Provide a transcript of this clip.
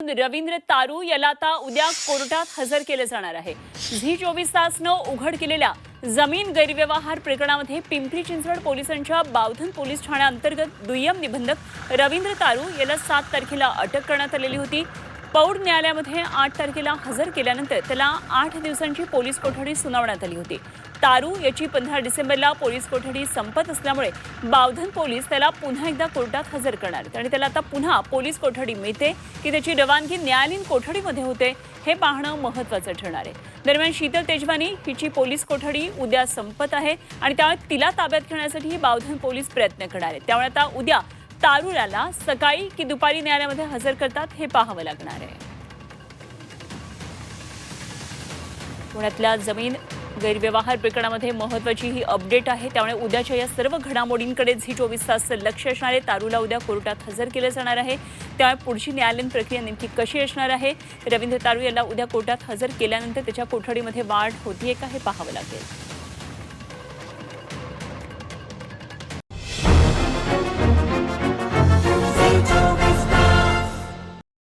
रवींद्र तारू याला आता उद्या कोर्टात हजर केले जाणार आहे। झी 24 तासनं उघड केलेल्या जमीन गैरव्यवहार प्रकरणामध्ये पिंपरी चिंचवड पोलिसांच्या बावधन पोलीस ठाण्याअंतर्गत दुय्यम निबंधक रवींद्र तारू याला 7 तारखेला अटक करण्यात आलेली होती। पौड न्यायालयामध्ये 8 तारखेला हजर केल्यानंतर त्याला 8 दिवसांची पोलीस कोठडी सुनावण्यात आली होती। तारू याची 15 डिसेंबरला पोलीस कोठडी संपत असल्यामुळे बावधन पोलीस त्याला पुन्हा एकदा कोर्टात हजर करणार आहेत आणि त्याला आता पुन्हा पोलीस कोठडी मिळते की त्याची रवानगी न्यायालयीन कोठडीमध्ये होते हे पाहणं महत्त्वाचं ठरणार आहे। दरम्यान शीतल तेजवानी हिची पोलीस कोठडी उद्या संपत आहे आणि त्यामुळे तिला ताब्यात घेण्यासाठी बावधन पोलीस प्रयत्न करणार आहेत। त्यामुळे आता उद्या तारू याला सकाळी की दुपारी न्यायालयामध्ये हजर करतात हे पाहावं लागणार आहे। पुण्यातल्या जमीन गैरव्यवहार प्रकरणामध्ये महत्त्वाची ही अपडेट आहे। त्यामुळे उद्याच्या या सर्व घडामोडींकडे झी 24 तासचं लक्ष असणार आहे। तारूला उद्या कोर्टात हजर केलं जाणार आहे। त्यामुळे पुढची न्यायालयीन प्रक्रिया नेमकी कशी असणार आहे, रवींद्र तारू याला उद्या कोर्टात हजर केल्यानंतर त्याच्या कोठडीमध्ये वाढ होतीये का हे पाहावं लागेल।